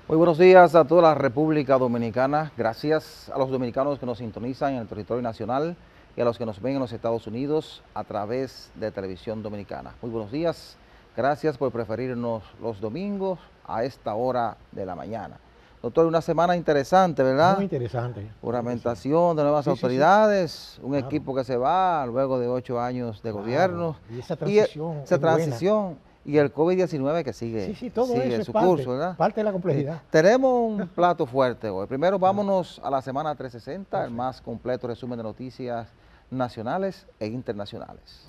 Muy buenos días a toda la República Dominicana. Gracias a los dominicanos que nos sintonizan en el territorio nacional y a los que nos ven en los Estados Unidos a través de Televisión Dominicana. Muy buenos días. Gracias por preferirnos los domingos a esta hora de la mañana. Doctor, una semana interesante, ¿verdad? Muy interesante. Juramentación de nuevas autoridades, un equipo que se va luego de 8 años de gobierno. Y esa transición. Y el COVID-19 que sigue, todo sigue eso su es curso, ¿verdad? Parte de la complejidad. Tenemos un plato fuerte hoy. Primero vámonos a la semana 360, el más completo resumen de noticias nacionales e internacionales.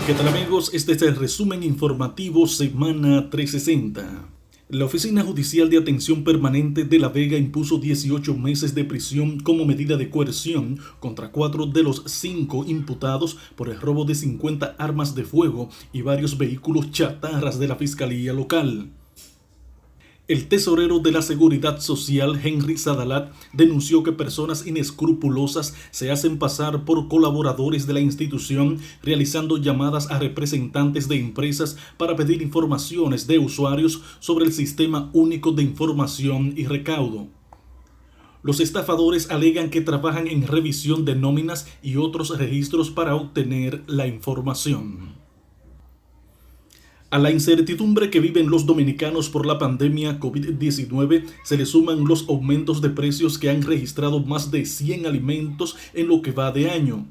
¿Qué tal, amigos? Este es el resumen informativo Semana 360. La Oficina Judicial de Atención Permanente de La Vega impuso 18 meses de prisión como medida de coerción contra 4 de los 5 imputados por el robo de 50 armas de fuego y varios vehículos chatarras de la Fiscalía local. El tesorero de la Seguridad Social, Henry Sadalat, denunció que personas inescrupulosas se hacen pasar por colaboradores de la institución, realizando llamadas a representantes de empresas para pedir informaciones de usuarios sobre el Sistema Único de Información y Recaudo. Los estafadores alegan que trabajan en revisión de nóminas y otros registros para obtener la información. A la incertidumbre que viven los dominicanos por la pandemia COVID-19 se le suman los aumentos de precios que han registrado más de 100 alimentos en lo que va de año.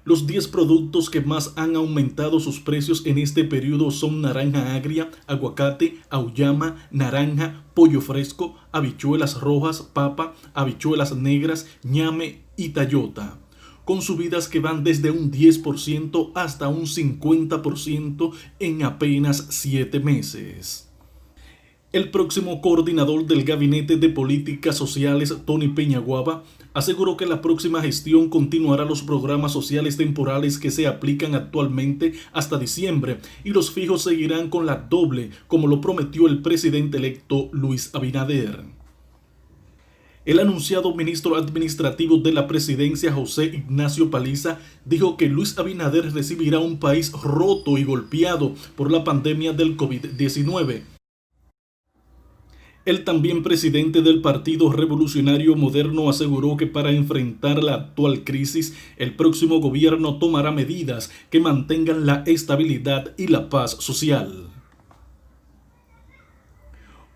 Los 10 productos que más han aumentado sus precios en este periodo son naranja agria, aguacate, auyama, naranja, pollo fresco, habichuelas rojas, papa, habichuelas negras, ñame y tayota, con subidas que van desde un 10% hasta un 50% en apenas 7 meses. El próximo coordinador del Gabinete de Políticas Sociales, Tony Peñaguaba, aseguró que la próxima gestión continuará los programas sociales temporales que se aplican actualmente hasta diciembre y los fijos seguirán con la doble, como lo prometió el presidente electo Luis Abinader. El anunciado ministro administrativo de la presidencia, José Ignacio Paliza, dijo que Luis Abinader recibirá un país roto y golpeado por la pandemia del COVID-19. El también presidente del Partido Revolucionario Moderno aseguró que para enfrentar la actual crisis, el próximo gobierno tomará medidas que mantengan la estabilidad y la paz social.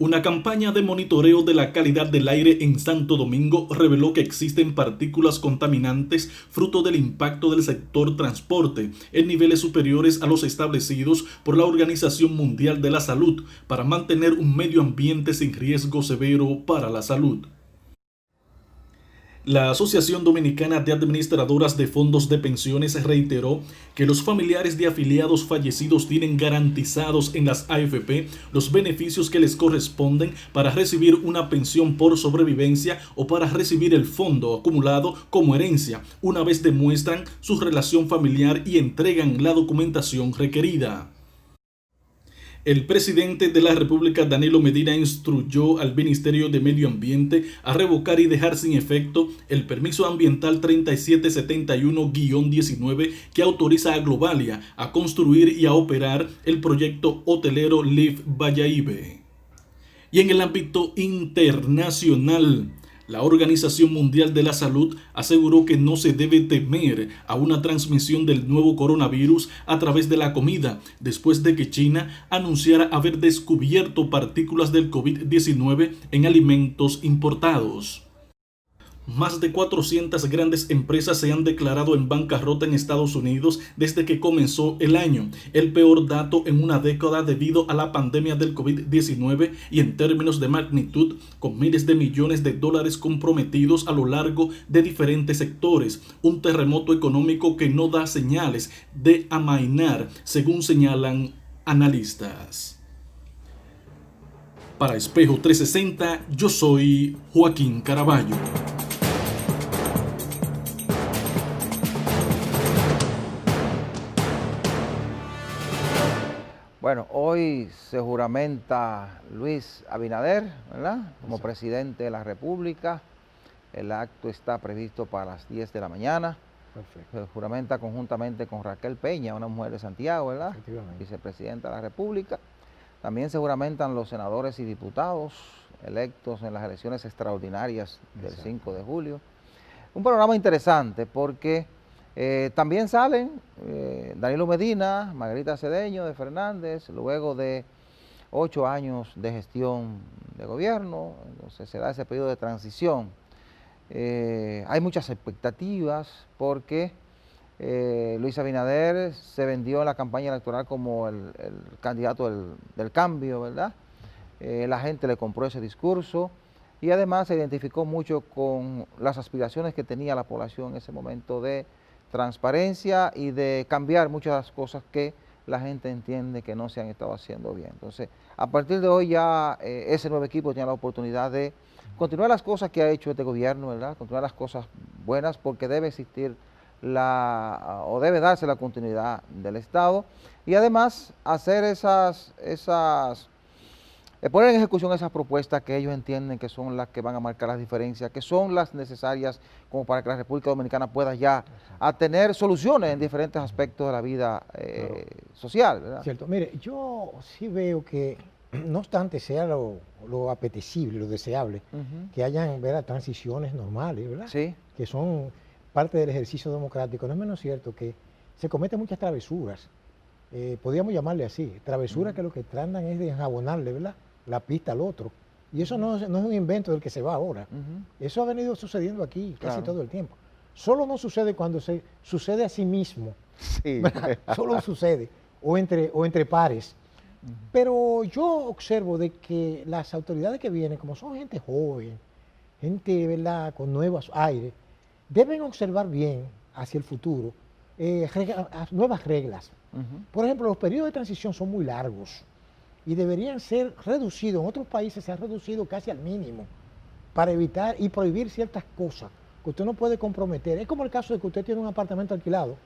Una campaña de monitoreo de la calidad del aire en Santo Domingo reveló que existen partículas contaminantes fruto del impacto del sector transporte en niveles superiores a los establecidos por la Organización Mundial de la Salud para mantener un medio ambiente sin riesgo severo para la salud. La Asociación Dominicana de Administradoras de Fondos de Pensiones reiteró que los familiares de afiliados fallecidos tienen garantizados en las AFP los beneficios que les corresponden para recibir una pensión por sobrevivencia o para recibir el fondo acumulado como herencia, una vez demuestran su relación familiar y entregan la documentación requerida. El presidente de la República, Danilo Medina, instruyó al Ministerio de Medio Ambiente a revocar y dejar sin efecto el permiso ambiental 3771-19 que autoriza a Globalia a construir y a operar el proyecto hotelero Live Bayahíbe. Y en el ámbito internacional, la Organización Mundial de la Salud aseguró que no se debe temer a una transmisión del nuevo coronavirus a través de la comida, después de que China anunciara haber descubierto partículas del COVID-19 en alimentos importados. Más de 400 grandes empresas se han declarado en bancarrota en Estados Unidos desde que comenzó el año, el peor dato en una década debido a la pandemia del COVID-19 y en términos de magnitud, con miles de millones de dólares comprometidos a lo largo de diferentes sectores, un terremoto económico que no da señales de amainar, según señalan analistas. Para Espejo 360, yo soy Joaquín Caraballo. Bueno, hoy se juramenta Luis Abinader, ¿verdad? Como presidente de la República. El acto está previsto para las 10 de la mañana. Perfecto. Se juramenta conjuntamente con Raquel Peña, una mujer de Santiago, ¿verdad? Efectivamente. Vicepresidenta de la República. También se juramentan los senadores y diputados electos en las elecciones extraordinarias del 5 de julio. Un programa interesante porque también salen Danilo Medina, Margarita Cedeño de Fernández, luego de 8 años de gestión de gobierno, entonces se da ese periodo de transición. Hay muchas expectativas porque Luis Abinader se vendió en la campaña electoral como el candidato del cambio, ¿verdad? La gente le compró ese discurso y además se identificó mucho con las aspiraciones que tenía la población en ese momento de transparencia y de cambiar muchas de las cosas que la gente entiende que no se han estado haciendo bien. Entonces, a partir de hoy ya ese nuevo equipo tiene la oportunidad de continuar las cosas que ha hecho este gobierno, ¿verdad? Continuar las cosas buenas porque debe existir o debe darse la continuidad del Estado y además hacer poner en ejecución esas propuestas que ellos entienden que son las que van a marcar las diferencias, que son las necesarias como para que la República Dominicana pueda ya a tener soluciones en diferentes aspectos de la vida social, ¿verdad? Cierto. Mire, yo sí veo que, no obstante sea lo apetecible, lo deseable, que hayan transiciones normales, ¿verdad? Sí. Que son parte del ejercicio democrático. No es menos cierto que se cometen muchas travesuras, podríamos llamarle así, travesuras que lo que tratan es de enjabonarle, ¿verdad?, la pista al otro. Y eso no es un invento del que se va ahora. Eso ha venido sucediendo aquí casi todo el tiempo. Solo no sucede cuando se sucede a sí mismo. Sí. Solo sucede, o entre pares. Pero yo observo de que las autoridades que vienen, como son gente joven, gente, ¿verdad?, con nuevos aires, deben observar bien hacia el futuro nuevas reglas. Por ejemplo, los periodos de transición son muy largos y deberían ser reducidos. En otros países se han reducido casi al mínimo para evitar y prohibir ciertas cosas que usted no puede comprometer. Es como el caso de que usted tiene un apartamento alquilado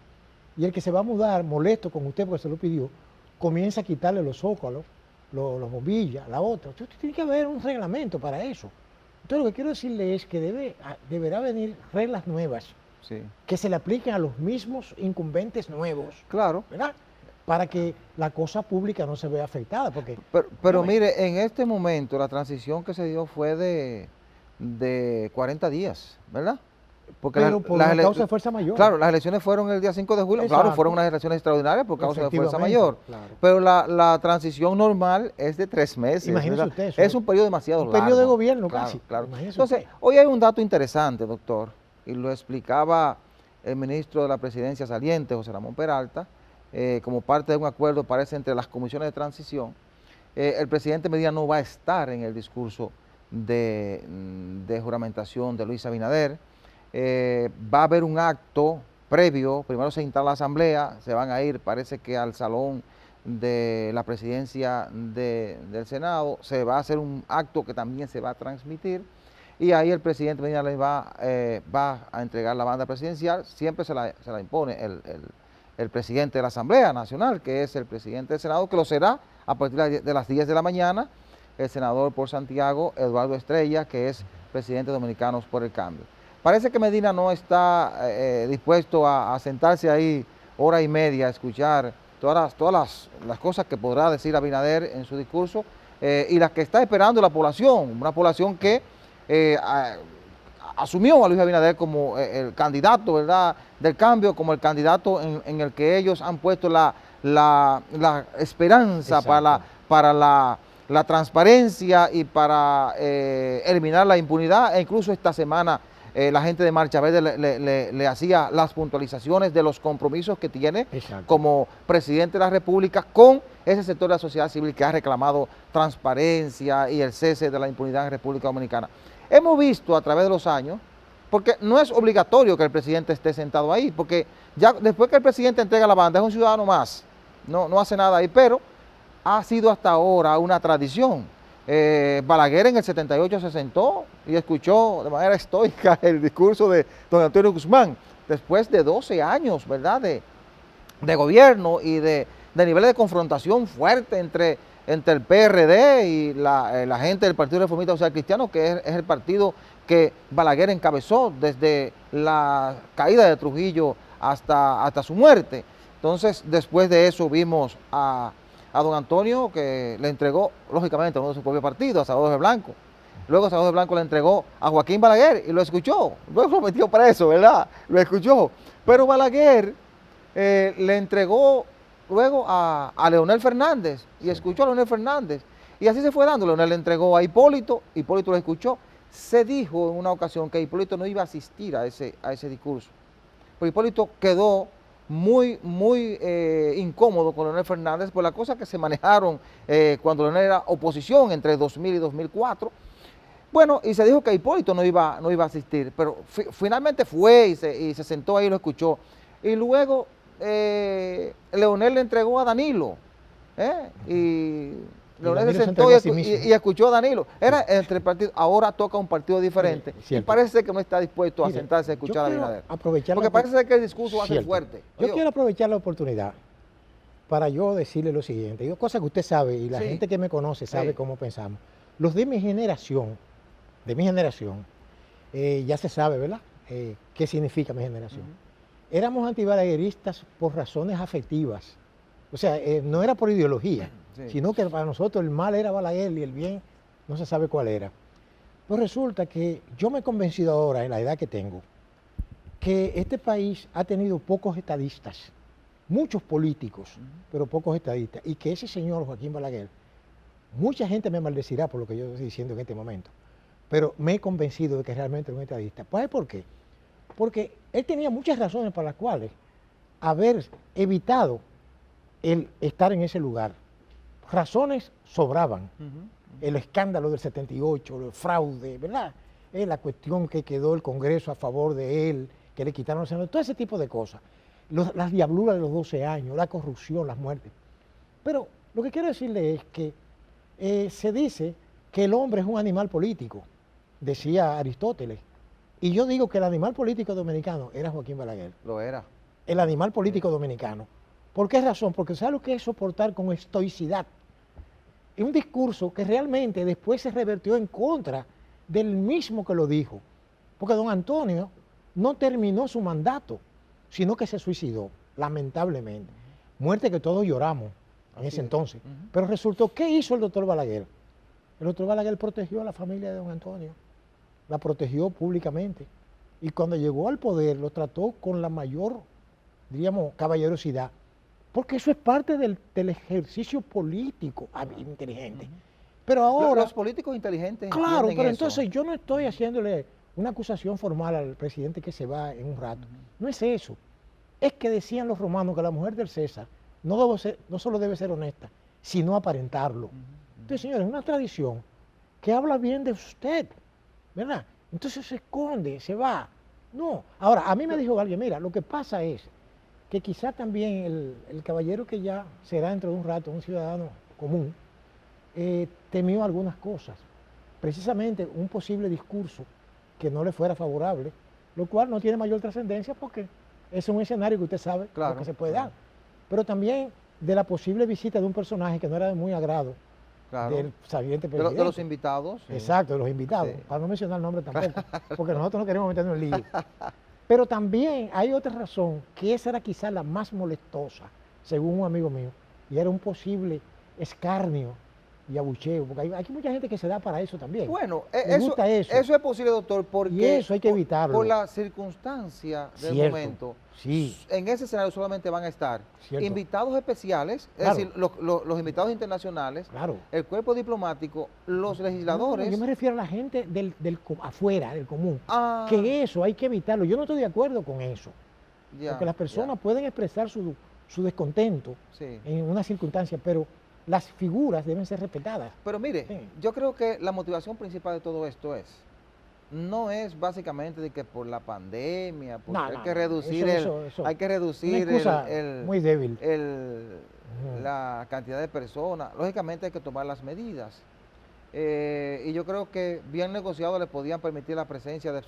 y el que se va a mudar molesto con usted porque se lo pidió, comienza a quitarle los zócalos, los bombillas, la otra. Usted tiene que haber un reglamento para eso. Entonces lo que quiero decirle es que deberá venir reglas nuevas, sí, que se le apliquen a los mismos incumbentes nuevos. Claro. ¿Verdad? Para que la cosa pública no se vea afectada. Porque, pero mire, en este momento la transición que se dio fue de 40 días, ¿verdad? Porque pero por una causa de fuerza mayor. Claro, las elecciones fueron el día 5 de julio. Exacto. Claro, fueron unas elecciones extraordinarias por causa de fuerza mayor. Claro. Pero la transición normal es de 3 meses. Imagínese usted eso. Es un periodo demasiado largo. Un periodo de gobierno, claro, casi. Claro. Entonces, hoy hay un dato interesante, doctor, y lo explicaba el ministro de la Presidencia saliente, José Ramón Peralta, como parte de un acuerdo, parece, entre las comisiones de transición. El presidente Medina no va a estar en el discurso de juramentación de Luis Abinader. Va a haber un acto previo, primero se instala la asamblea, se van a ir, parece que al salón de la presidencia del Senado, se va a hacer un acto que también se va a transmitir y ahí el presidente Medina les va a entregar la banda presidencial. Siempre se la impone el presidente de la Asamblea Nacional, que es el presidente del Senado, que lo será a partir de las 10 de la mañana, el senador por Santiago, Eduardo Estrella, que es presidente de Dominicanos por el Cambio. Parece que Medina no está dispuesto a sentarse ahí hora y media a escuchar todas las cosas que podrá decir Abinader en su discurso y las que está esperando la población, una población que asumió a Luis Abinader como el candidato, ¿verdad?, del cambio, como el candidato en el que ellos han puesto la esperanza para la transparencia y para eliminar la impunidad. E incluso esta semana la gente de Marcha Verde le hacía las puntualizaciones de los compromisos que tiene como presidente de la República con ese sector de la sociedad civil que ha reclamado transparencia y el cese de la impunidad en República Dominicana. Hemos visto a través de los años, porque no es obligatorio que el presidente esté sentado ahí, porque ya después que el presidente entrega la banda es un ciudadano más, no hace nada ahí, pero ha sido hasta ahora una tradición. Balaguer en el 78 se sentó y escuchó de manera estoica el discurso de don Antonio Guzmán, después de 12 años, ¿verdad?, de gobierno y de nivel de confrontación fuerte entre entre el PRD y la gente del Partido Reformista Social Cristiano, que es el partido que Balaguer encabezó desde la caída de Trujillo hasta su muerte. Entonces, después de eso vimos a don Antonio, que le entregó, lógicamente, a uno de su propio partido, a Salvador de Blanco. Luego Salvador de Blanco le entregó a Joaquín Balaguer y lo escuchó. Luego lo metió preso, ¿verdad? Lo escuchó. Pero Balaguer le entregó luego a Leonel Fernández y escuchó a Leonel Fernández. Y así se fue dando. Leonel le entregó a Hipólito lo escuchó. Se dijo en una ocasión que Hipólito no iba a asistir a ese discurso. Pero Hipólito quedó muy incómodo con Leonel Fernández por las cosas que se manejaron cuando Leonel era oposición entre 2000 y 2004. Bueno, y se dijo que Hipólito no iba a asistir, pero finalmente fue y se sentó ahí y lo escuchó. Y luego Leonel le entregó a Danilo, y Leonel se sentó y escuchó a Danilo. Era entre el partido, ahora toca un partido diferente. Y parece que no está dispuesto a sentarse a escuchar a Abinader. Porque parece que el discurso va a ser fuerte. Yo quiero aprovechar la oportunidad para yo decirle lo siguiente. Yo, cosa que usted sabe y la gente que me conoce sabe cómo pensamos. Los de mi generación, ya se sabe, ¿verdad? ¿Qué significa mi generación? Éramos antibalagueristas por razones afectivas. O sea, no era por ideología, sino que para nosotros el mal era Balaguer y el bien no se sabe cuál era. Pues resulta que yo me he convencido ahora, en la edad que tengo, que este país ha tenido pocos estadistas, muchos políticos, pero pocos estadistas, y que ese señor Joaquín Balaguer, mucha gente me maldecirá por lo que yo estoy diciendo en este momento, pero me he convencido de que realmente es un estadista. ¿Pues por qué? Porque él tenía muchas razones para las cuales haber evitado el estar en ese lugar. Razones sobraban. El escándalo del 78, el fraude, ¿verdad? La cuestión que quedó el Congreso a favor de él, que le quitaron el Senado, todo ese tipo de cosas. Las diabluras de los 12 años, la corrupción, las muertes. Pero lo que quiero decirle es que se dice que el hombre es un animal político, decía Aristóteles. Y yo digo que el animal político dominicano era Joaquín Balaguer. Lo era. El animal político dominicano. ¿Por qué razón? Porque sabe lo que es soportar con estoicidad. Es un discurso que realmente después se revertió en contra del mismo que lo dijo. Porque don Antonio no terminó su mandato, sino que se suicidó, lamentablemente. Muerte que todos lloramos en ese entonces. Pero resultó, ¿qué hizo el doctor Balaguer? El doctor Balaguer protegió a la familia de don Antonio, la protegió públicamente. Y cuando llegó al poder lo trató con la mayor, diríamos, caballerosidad. Porque eso es parte del ejercicio político inteligente. Pero ahora... Los políticos inteligentes. Claro, pero eso. Entonces yo no estoy haciéndole una acusación formal al presidente que se va en un rato. No es eso. Es que decían los romanos que la mujer del César no solo debe ser honesta, sino aparentarlo. Entonces, señores, es una tradición que habla bien de usted, ¿verdad? Entonces se esconde, se va. No. Ahora, a mí me dijo alguien, mira, lo que pasa es que quizá también el caballero que ya será dentro de un rato un ciudadano común, temió algunas cosas. Precisamente un posible discurso que no le fuera favorable, lo cual no tiene mayor trascendencia porque es un escenario que usted sabe lo que se puede dar. Pero también de la posible visita de un personaje que no era de muy agrado del saliente presidente. De los invitados. Exacto, de los invitados, para no mencionar el nombre tampoco, porque nosotros no queremos meternos en lío. Pero también hay otra razón, que esa era quizá la más molestosa, según un amigo mío, y era un posible escarnio y abucheo, porque hay mucha gente que se da para eso también. Bueno, eso es posible, doctor, porque y eso hay que evitarlo. Por la circunstancia del momento. Sí. En ese escenario solamente van a estar invitados especiales, es decir, los invitados internacionales, el cuerpo diplomático, los legisladores. No, yo me refiero a la gente afuera, del común. Que eso hay que evitarlo. Yo no estoy de acuerdo con eso. Porque las personas pueden expresar su descontento en una circunstancia, pero las figuras deben ser respetadas. Pero mire, yo creo que la motivación principal de todo esto no es básicamente de que por la pandemia, porque hay que reducir muy débil. La cantidad de personas. Lógicamente hay que tomar las medidas. Y yo creo que bien negociado le podían permitir la presencia de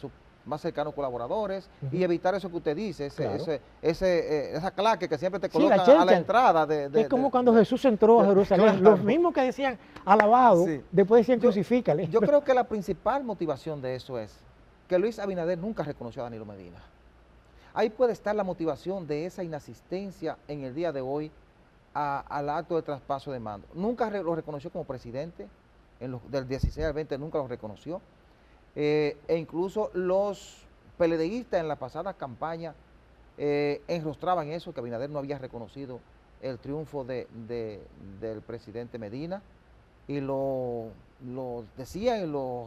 más cercanos colaboradores y evitar eso que usted dice, Claro. esa claque que siempre te Sí, la colocan a la chelcha, entrada que es como cuando Jesús entró a Jerusalén, claro. los mismos que decían alabado, Sí. después decían Yo- crucifícale. Yo creo que la principal motivación de eso es que Luis Abinader nunca reconoció a Danilo Medina. Ahí puede estar la motivación de esa inasistencia en el día de hoy al acto de traspaso de mando. Nunca lo reconoció como presidente, del 16 al 20 nunca lo reconoció. E incluso los PLDistas en la pasada campaña enrostraban eso, que Abinader no había reconocido el triunfo del presidente Medina, y lo decían y lo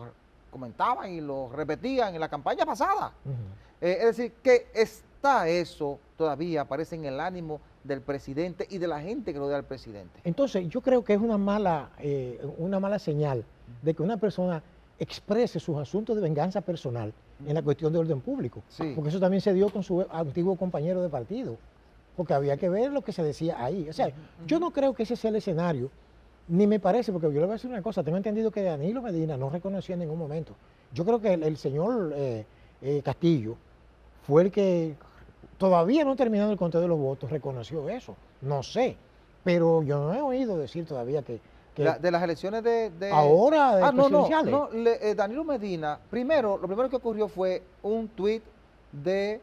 comentaban y lo repetían en la campaña pasada. Es decir, que está eso todavía, aparece en el ánimo del presidente y de la gente que rodea al presidente. Entonces, yo creo que es una mala señal de que una persona exprese sus asuntos de venganza personal en la cuestión de orden público. Sí. Porque eso también se dio con su antiguo compañero de partido. Porque había que ver lo que se decía ahí. O sea, yo no creo que ese sea el escenario, ni me parece, porque yo le voy a decir una cosa, tengo entendido que Danilo Medina no reconoció en ningún momento. Yo creo que el señor Castillo fue el que, todavía no terminando el conteo de los votos, reconoció eso. No sé, pero yo no he oído decir todavía que De las elecciones ahora de presidenciales. Danilo Medina, lo primero que ocurrió fue un tuit de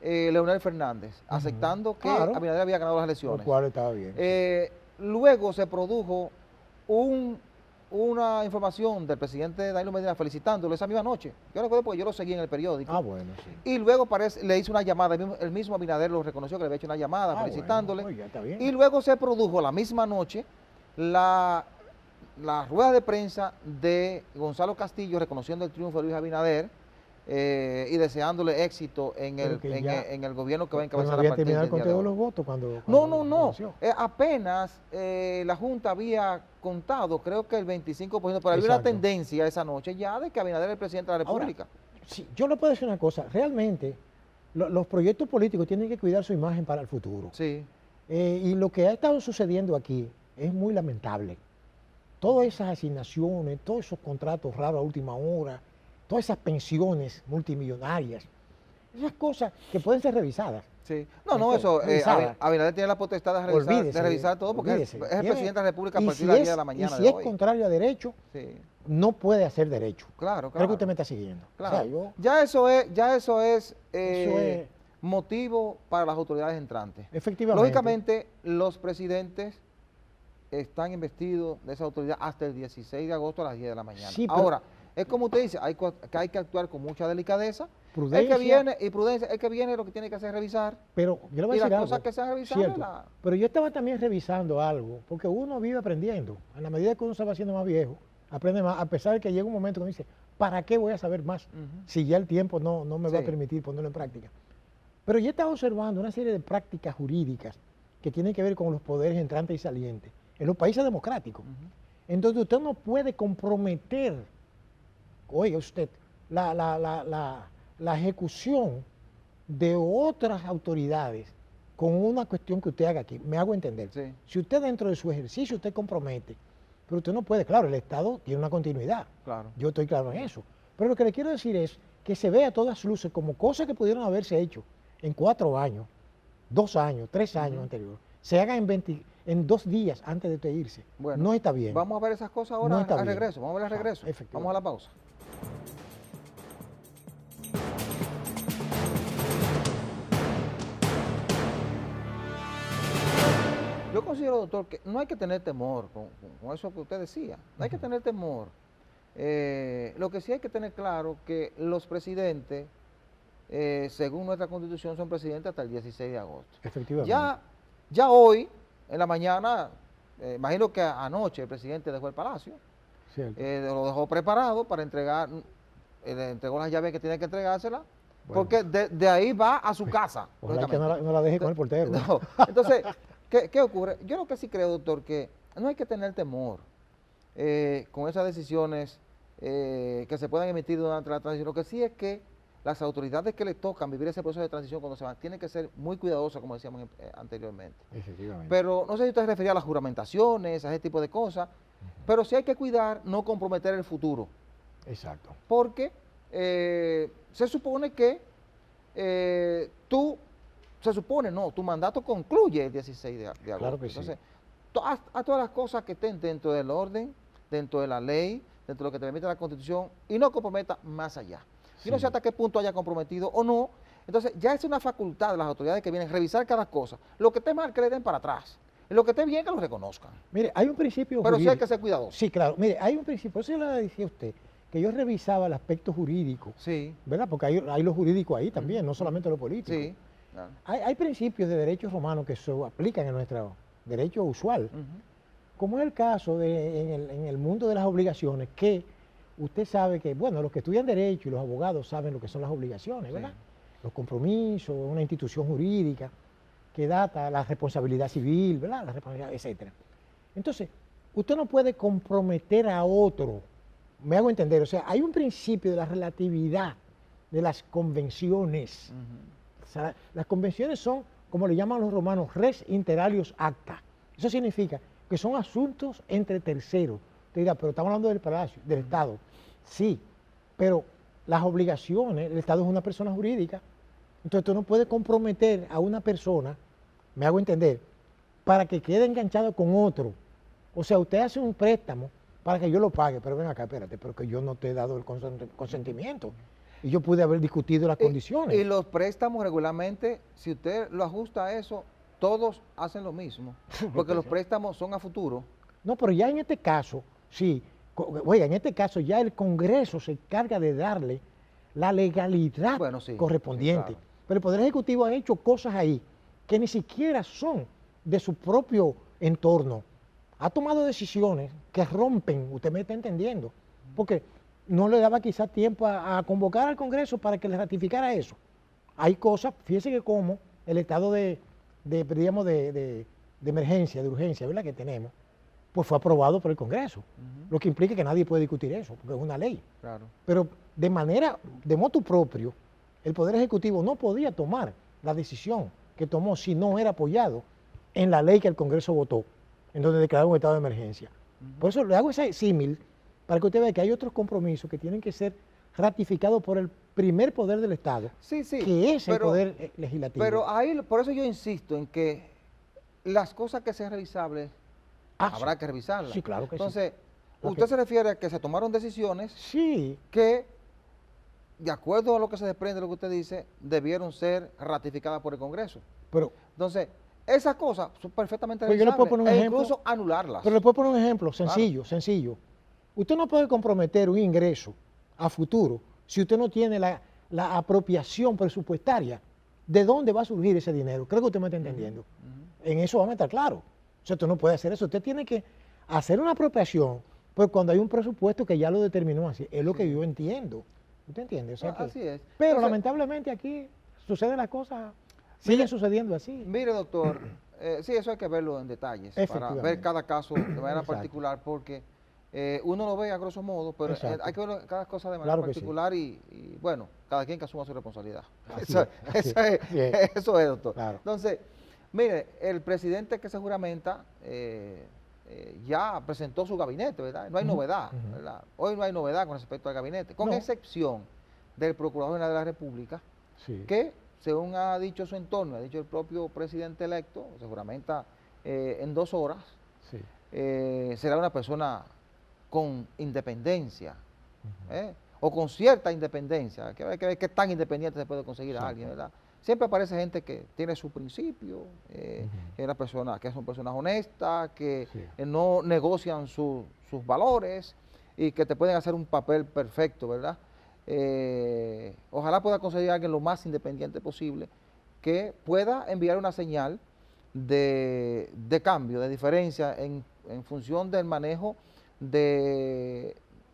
Leonel Fernández, aceptando que Claro. Abinader había ganado las Lo elecciones. cual estaba bien. Luego se produjo una información del presidente Danilo Medina felicitándolo esa misma noche. Yo recuerdo porque yo lo seguí en el periódico. Bueno, sí. Y luego le hizo una llamada, el mismo Abinader lo reconoció que le había hecho una llamada felicitándole. Bueno, ya está bien. Y luego se produjo la misma noche la rueda de prensa de Gonzalo Castillo reconociendo el triunfo de Luis Abinader y deseándole éxito en el gobierno que va a encabezar no a había partir terminado del el día conteo de de los hoy. votos cuando No. reconoció. Apenas la Junta había contado, creo que el 25%, pero había una Exacto. tendencia esa noche ya de que Abinader era el presidente de la Ahora, República. Sí, yo le puedo decir una cosa, realmente los proyectos políticos tienen que cuidar su imagen para el futuro. Sí, Y lo que ha estado sucediendo aquí es muy lamentable. Todas esas asignaciones, todos esos contratos raros a última hora, todas esas pensiones multimillonarias, esas cosas que pueden ser revisadas. sí. No, eso, revisada. Abinader tiene la potestad de revisar todo porque es el presidente de la República a partir de las 10 de la mañana Y si de es hoy. contrario a derecho, Sí, no puede hacer derecho. claro. Creo que usted me está siguiendo. Claro. O sea, yo, Ya eso es es- motivo para las autoridades entrantes. efectivamente. Lógicamente, los presidentes están investidos de esa autoridad hasta el 16 de agosto a las 10 de la mañana. Sí, pero- Ahora, es como usted dice, hay que actuar con mucha delicadeza. Prudencia. Prudencia, el que viene lo que tiene que hacer es revisar. Pero yo le voy Y a decir las algo. cosas que sean revisables, Cierto. Pero yo estaba también revisando algo, porque uno vive aprendiendo. En la medida que uno se va haciendo más viejo, aprende más, a pesar de que llega un momento que uno dice, ¿para qué voy a saber más? Si ya el tiempo no me va a Sí. permitir ponerlo en práctica. Pero yo estaba observando una serie de prácticas jurídicas que tienen que ver con los poderes entrantes y salientes en los países democráticos. Entonces usted no puede comprometer, oiga usted, la ejecución de otras autoridades con una cuestión que usted haga aquí. Me hago entender. Sí. Si usted dentro de su ejercicio usted compromete, pero usted no puede, claro, el Estado tiene una continuidad. Claro. Yo estoy claro en eso. Pero lo que le quiero decir es que se vea a todas luces como cosas que pudieron haberse hecho en 4 años, 2 años, 3 años anteriores, se hagan en 2 días antes de usted irse. Bueno, no está bien. Vamos a ver esas cosas ahora No está al bien. regreso. Vamos a ver al regreso. Efectivamente. Vamos a la pausa. Yo considero, doctor, que no hay que tener temor con eso que usted decía. No hay que tener temor. Lo que sí hay que tener claro que los presidentes, según nuestra Constitución, son presidentes hasta el 16 de agosto. Efectivamente. Ya hoy, en la mañana, imagino que anoche el presidente dejó el palacio, Cierto. lo dejó preparado para entregar, le entregó las llaves que tiene que entregárselas, Bueno. porque de ahí va a su casa. Ojalá que lógicamente. no la deje con el portero. No. Entonces, ¿qué ocurre? Yo lo que sí creo, doctor, que no hay que tener temor con esas decisiones que se puedan emitir durante la transición. Lo que sí es que las autoridades que le tocan vivir ese proceso de transición cuando se van, tienen que ser muy cuidadosas, como decíamos anteriormente. Efectivamente. Pero no sé si usted se refería a las juramentaciones, a ese tipo de cosas, pero sí hay que cuidar no comprometer el futuro, Exacto. porque se supone que tu mandato concluye el 16 de agosto. Claro que sí. Entonces, a todas las cosas que estén dentro del orden, dentro de la ley, dentro de lo que te permite la Constitución, y no comprometa más allá. Yo no sé hasta qué punto haya comprometido o no. Entonces, ya es una facultad de las autoridades que vienen a revisar cada cosa. Lo que esté mal, que le den para atrás. Y lo que esté bien, que lo reconozcan. Mire, hay un principio Pero sí hay jurídico. que ser cuidadoso. Sí, claro. Mire, hay un principio, eso le decía a usted, que yo revisaba el aspecto jurídico, Sí, ¿verdad? Porque hay lo jurídico ahí también, no solamente lo político. sí. Claro. Hay principios de derechos romanos que se aplican en nuestro derecho usual, como es el caso en el mundo de las obligaciones, que usted sabe que, bueno, los que estudian derecho y los abogados saben lo que son las obligaciones, ¿verdad? Los compromisos, una institución jurídica que data la responsabilidad civil, ¿verdad? La responsabilidad, etcétera. Entonces, usted no puede comprometer a otro, me hago entender, o sea, hay un principio de la relatividad de las convenciones. O sea, las convenciones son, como le llaman los romanos, res inter alios acta. Eso significa que son asuntos entre terceros. Usted dirá, pero estamos hablando del palacio, del Estado. Sí, pero las obligaciones, el Estado es una persona jurídica, entonces tú no puedes comprometer a una persona, me hago entender, para que quede enganchado con otro. O sea, usted hace un préstamo para que yo lo pague, pero ven acá, espérate, pero que yo no te he dado el consentimiento. Y yo pude haber discutido las condiciones. Y los préstamos regularmente, si usted lo ajusta a eso, todos hacen lo mismo, porque los préstamos son a futuro. No, pero ya en este caso, sí, oiga, en este caso ya el Congreso se encarga de darle la legalidad correspondiente. Sí, claro. Pero el Poder Ejecutivo ha hecho cosas ahí que ni siquiera son de su propio entorno. Ha tomado decisiones que rompen, usted me está entendiendo, porque no le daba quizás tiempo a convocar al Congreso para que le ratificara eso. Hay cosas, fíjese que como el estado de emergencia, de urgencia, ¿verdad?, que tenemos, pues fue aprobado por el Congreso, lo que implica que nadie puede discutir eso, porque es una ley. Claro. Pero de motu propio, el Poder Ejecutivo no podía tomar la decisión que tomó si no era apoyado en la ley que el Congreso votó, en donde declaró un estado de emergencia. Por eso le hago ese símil, para que usted vea que hay otros compromisos que tienen que ser ratificados por el primer poder del Estado, que es el poder legislativo. Pero ahí, por eso yo insisto en que las cosas que sean revisables, habrá que revisarlas. Sí, claro que Entonces, sí. usted se refiere a que se tomaron decisiones Sí. que, de acuerdo a lo que se desprende de lo que usted dice, debieron ser ratificadas por el Congreso. Pero, Entonces, esas cosas son perfectamente Pues yo le revisables, puedo poner un ejemplo. incluso anularlas. pero le puedo poner un ejemplo sencillo. Usted no puede comprometer un ingreso a futuro si usted no tiene la apropiación presupuestaria. ¿De dónde va a surgir ese dinero? Creo que usted me está entendiendo. En eso vamos a estar claros. O sea, usted no puede hacer eso. Usted tiene que hacer una apropiación, pues cuando hay un presupuesto que ya lo determinó así. Es lo que yo entiendo. ¿Usted entiende? O sea que, así es. Pero Entonces, lamentablemente aquí suceden las cosas, siguen sucediendo así. Mire, doctor, sí, eso hay que verlo en detalles, para Efectivamente. ver cada caso de manera Exacto. particular, porque uno lo ve a grosso modo, pero Exacto. hay que ver cada cosa de manera Claro que sí. particular y, bueno, cada quien que asuma su responsabilidad. Así Eso, es, eso es, bien. eso es, doctor. Claro. Entonces, mire, el presidente que se juramenta ya presentó su gabinete, ¿verdad? No hay novedad, ¿verdad? Hoy no hay novedad con respecto al gabinete, con No. excepción del Procurador General de la República, Sí. que, según ha dicho su entorno, ha dicho el propio presidente electo, se juramenta en 2 horas, Sí. será una persona con independencia, o con cierta independencia, que hay que ver qué tan independiente se puede conseguir a alguien, ¿verdad? Siempre aparece gente que tiene su principio, que son personas honestas, que no negocian sus valores y que te pueden hacer un papel perfecto, ¿verdad? Ojalá pueda conseguir a alguien lo más independiente posible, que pueda enviar una señal de cambio, de diferencia en función del manejo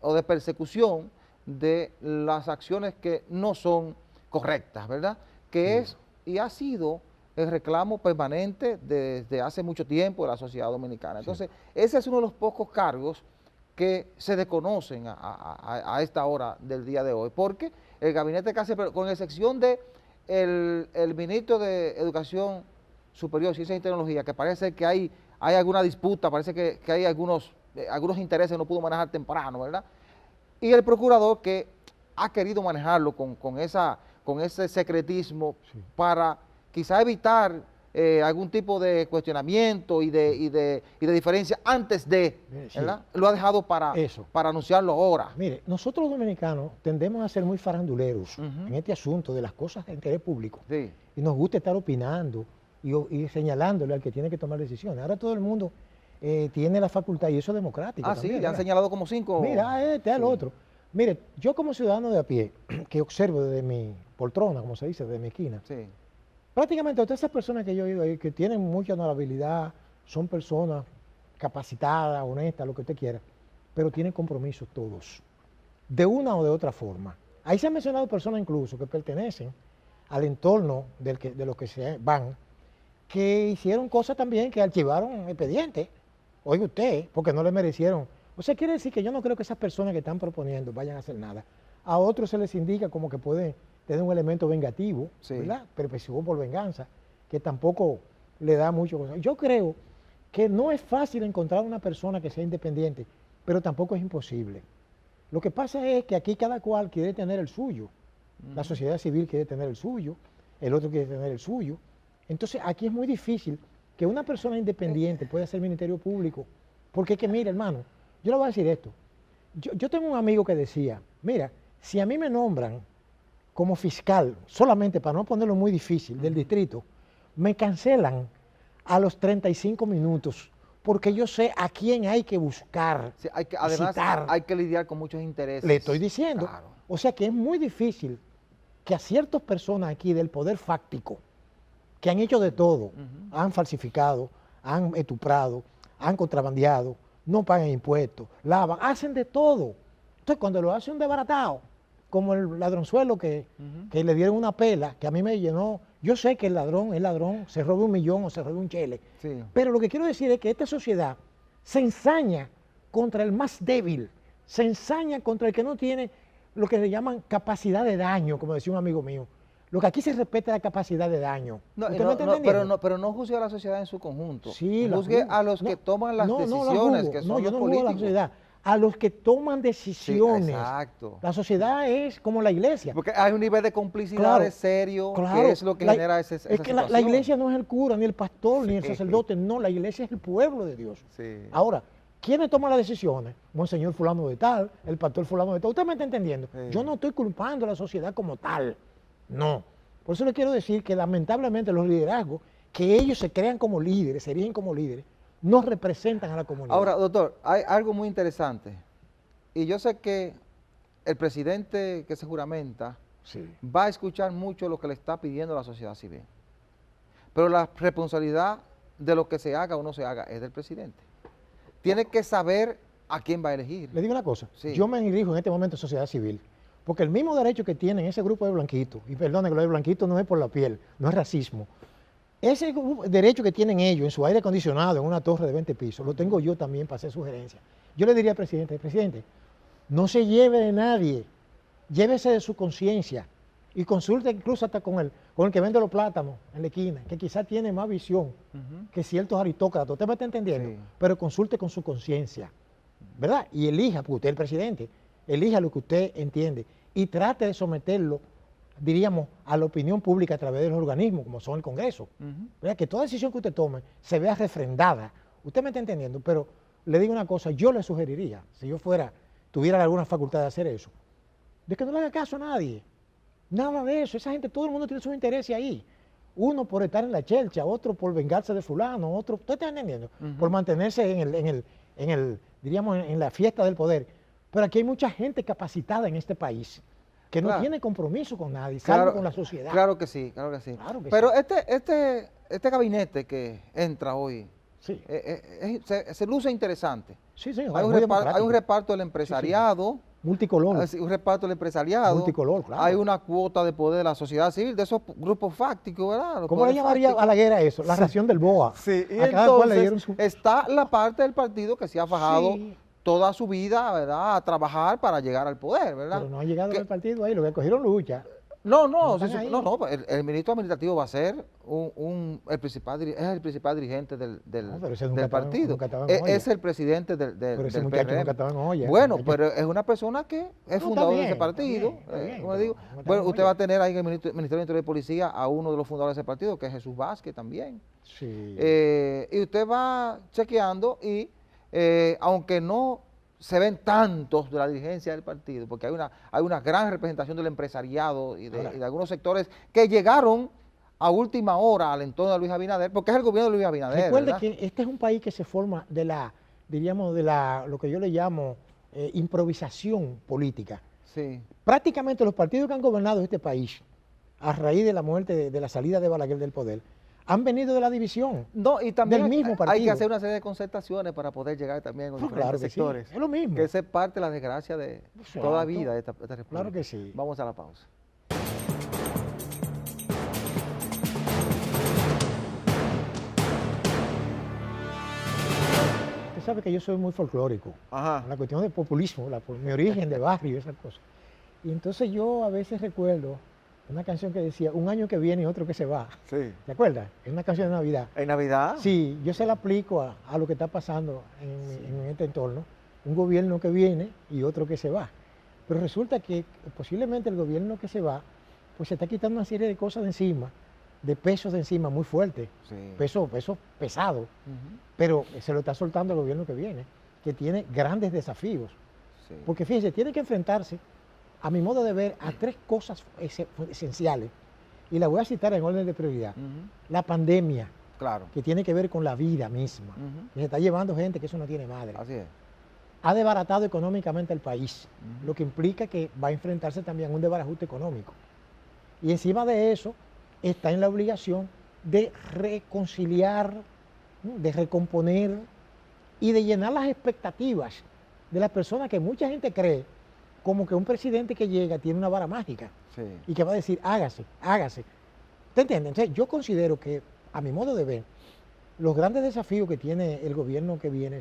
o de persecución de las acciones que no son correctas, ¿verdad? Que es y ha sido el reclamo permanente desde hace mucho tiempo de la sociedad dominicana. Entonces, ese es uno de los pocos cargos que se desconocen a esta hora del día de hoy, porque el gabinete casi, con excepción de el ministro de Educación Superior, Ciencia y Tecnología, que parece que hay alguna disputa, parece que hay algunos intereses que no pudo manejar temprano, ¿verdad? Y el procurador, que ha querido manejarlo con ese secretismo para quizá evitar algún tipo de cuestionamiento y de diferencia antes de, ¿verdad? Lo ha dejado para anunciarlo ahora. Mire, nosotros los dominicanos tendemos a ser muy faranduleros en este asunto de las cosas de interés público. Sí. Y nos gusta estar opinando y señalándole al que tiene que tomar decisiones. Ahora todo el mundo tiene la facultad y eso es democrático. Sí, le han señalado como 5. Mira, al otro. Mire, yo como ciudadano de a pie, que observo desde mi poltrona, como se dice, desde mi esquina, prácticamente todas esas personas que yo he oído ahí, que tienen mucha honorabilidad, son personas capacitadas, honestas, lo que usted quiera, pero tienen compromisos todos, de una o de otra forma. Ahí se han mencionado personas incluso que pertenecen al entorno de los que se van, que hicieron cosas también que archivaron expedientes, oiga usted, porque no le merecieron. O sea, quiere decir que yo no creo que esas personas que están proponiendo vayan a hacer nada. A otros se les indica como que pueden tener un elemento vengativo, ¿verdad? Perversivo por venganza, que tampoco le da mucho. Yo creo que no es fácil encontrar una persona que sea independiente, pero tampoco es imposible. Lo que pasa es que aquí cada cual quiere tener el suyo. La sociedad civil quiere tener el suyo, el otro quiere tener el suyo. Entonces aquí es muy difícil que una persona independiente pueda ser ministerio público, porque es que, mire, hermano, yo le voy a decir esto. Yo tengo un amigo que decía, mira, si a mí me nombran como fiscal, solamente para no ponerlo muy difícil, del distrito, me cancelan a los 35 minutos, porque yo sé a quién hay que buscar, sí, además citar. Hay que lidiar con muchos intereses. Le estoy diciendo. Claro. O sea que es muy difícil que a ciertas personas aquí del poder fáctico, que han hecho de todo, han falsificado, han estuprado, han contrabandeado, no pagan impuestos, lavan, hacen de todo. Entonces cuando lo hace un desbaratado, como el ladronzuelo que le dieron una pela, que a mí me llenó, yo sé que el ladrón es ladrón, se roba 1 millón o se roba un chele, pero lo que quiero decir es que esta sociedad se ensaña contra el más débil, se ensaña contra el que no tiene lo que se llaman capacidad de daño, como decía un amigo mío. Lo que aquí se respeta es la capacidad de daño. Pero no juzgue a la sociedad en su conjunto. Sí, juzgue a los que toman las decisiones, que son yo los no juzgo a la sociedad, a los que toman decisiones. Sí, exacto. La sociedad es como la iglesia. Porque hay un nivel de complicidad serio, que es lo que genera esa Es que la iglesia no es el cura, ni el pastor, ni el sacerdote, no, la iglesia es el pueblo de Dios. Ahora, ¿quiénes toman las decisiones? Monseñor fulano de tal, el pastor fulano de tal. ¿Usted me está entendiendo? Yo no estoy culpando a la sociedad como tal. No. Por eso le quiero decir que lamentablemente los liderazgos, que ellos se crean como líderes, se erigen como líderes, no representan a la comunidad. Ahora, doctor, hay algo muy interesante. Y yo sé que el presidente que se juramenta va a escuchar mucho lo que le está pidiendo la sociedad civil. Pero la responsabilidad de lo que se haga o no se haga es del presidente. Tiene que saber a quién va a elegir. Le digo una cosa, yo me dirijo en este momento a sociedad civil. Porque el mismo derecho que tienen ese grupo de blanquitos, y perdone que lo de blanquito no es por la piel, no es racismo, ese derecho que tienen ellos en su aire acondicionado en una torre de 20 pisos, lo tengo yo también para hacer sugerencias. Yo le diría al presidente, no se lleve de nadie, llévese de su conciencia y consulte incluso hasta con el que vende los plátanos en la esquina, que quizás tiene más visión que ciertos aristócratas, ¿usted me está entendiendo? Pero consulte con su conciencia, ¿verdad? Y elija, porque usted es el presidente, elija lo que usted entiende y trate de someterlo, diríamos, a la opinión pública a través de los organismos, como son el Congreso. Que toda decisión que usted tome se vea refrendada. Usted me está entendiendo, pero le digo una cosa, yo le sugeriría, si yo tuviera alguna facultad de hacer eso, de que no le haga caso a nadie. Nada de eso, esa gente, todo el mundo tiene sus intereses ahí. Uno por estar en la chelcha, otro por vengarse de fulano, otro, ¿usted está entendiendo? Por mantenerse en la fiesta del poder. Pero aquí hay mucha gente capacitada en este país que no tiene compromiso con nadie, salvo con la sociedad. Claro que sí, claro que sí. Pero este gabinete que entra hoy se luce interesante. Sí, señor. Hay un reparto del empresariado. Multicolor. Un reparto del empresariado. Multicolor, claro. Hay una cuota de poder de la sociedad civil, de esos grupos fácticos, ¿verdad? ¿Cómo le llamaría a la guerra eso? La ración del BOA. Sí, y entonces está la parte del partido que se ha fajado toda su vida, ¿verdad?, a trabajar para llegar al poder, ¿verdad? Pero no ha llegado al partido ahí, lo que cogieron lucha. No, están ahí. el ministro administrativo va a ser es el principal dirigente del No, pero ese nunca estaba en- partido. nunca estaba en olla. Es el presidente Pero ese del muchacho PRM. nunca estaba en olla. Bueno, Ese muchacho- pero es una persona que es está fundador de ese bien, partido. está bien, Como pero digo, no está bueno, en usted olla. va a tener ahí en el Ministerio de Interior y Policía a uno de los fundadores de ese partido, que es Jesús Vázquez también. Sí. Y usted va chequeando y aunque no se ven tantos de la dirigencia del partido, porque hay una gran representación del empresariado y Ahora. de algunos sectores que llegaron a última hora al entorno de Luis Abinader, porque es el gobierno de Luis Abinader. Recuerde ¿verdad? que este es un país que se forma de la, diríamos, lo que yo le llamo improvisación política. Sí, Prácticamente los partidos que han gobernado este país, a raíz de la muerte, de la salida de Balaguer del poder, han venido de la división. no, y también Del mismo hay partido. que hacer una serie de concertaciones para poder llegar también a los No, diferentes claro que sí, sectores. es lo mismo. Que esa es parte de la desgracia de Exacto. toda vida de esta república. Claro que sí. Vamos a la pausa. Usted sabe que yo soy muy folclórico. Ajá. La cuestión del populismo, por mi origen de barrio, esas cosas. Y entonces yo a veces recuerdo una canción que decía, un año que viene y otro que se va. Sí. ¿Te acuerdas? Es una canción de Navidad. ¿En Navidad? Sí, yo se la aplico a lo que está pasando en este entorno. Un gobierno que viene y otro que se va. Pero resulta que posiblemente el gobierno que se va, pues se está quitando una serie de cosas de encima, de pesos de encima muy fuertes, Sí. pesos pesados, Ujú. pero se lo está soltando el gobierno que viene, que tiene grandes desafíos. Sí. Porque fíjense, tiene que enfrentarse, a mi modo de ver, a tres cosas esenciales. Y las voy a citar en orden de prioridad. Ujú. La pandemia, Claro. que tiene que ver con la vida misma, Ujú. que se está llevando gente que eso no tiene madre. Así es. Ha desbaratado económicamente el país, Ujú. lo que implica que va a enfrentarse también a un desbarajuste económico. Y encima de eso, está en la obligación de reconciliar, ¿no?, de recomponer y de llenar las expectativas de las personas que mucha gente cree como que un presidente que llega tiene una vara mágica Sí. y que va a decir, hágase, hágase. ¿Te entiendes? Entonces, yo considero que, a mi modo de ver, los grandes desafíos que tiene el gobierno que viene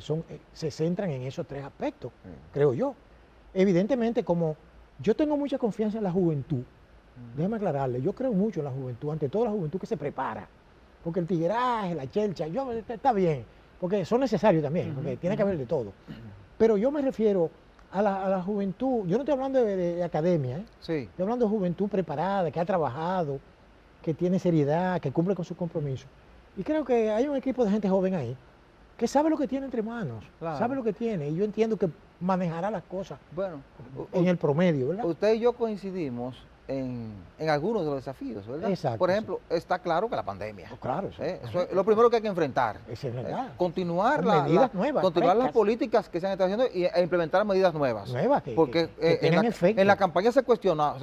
se centran en esos tres aspectos, Sí. creo yo. Evidentemente, como yo tengo mucha confianza en la juventud, déjeme aclararle, yo creo mucho en la juventud, ante todo la juventud que se prepara, porque el tigueraje, la chelcha, está bien, porque son necesarios también, porque tiene que haber de todo. Pero yo me refiero a la juventud, yo no estoy hablando de academia, Sí. estoy hablando de juventud preparada, que ha trabajado, que tiene seriedad, que cumple con sus compromisos. Y creo que hay un equipo de gente joven ahí que sabe lo que tiene entre manos, Claro. sabe lo que tiene, y yo entiendo que manejará las cosas Bueno, en el promedio, ¿verdad? usted y yo coincidimos en algunos de los desafíos, ¿verdad? Exacto, Por sí. ejemplo, está claro que la pandemia. Claro, Eso es lo primero que hay que enfrentar. Eso es verdad. Continuar, Con medidas nuevas, continuar las frescas. políticas que se han estado haciendo e implementar medidas nuevas. Nuevas, que Porque tengan efecto. en la campaña se cuestionaron,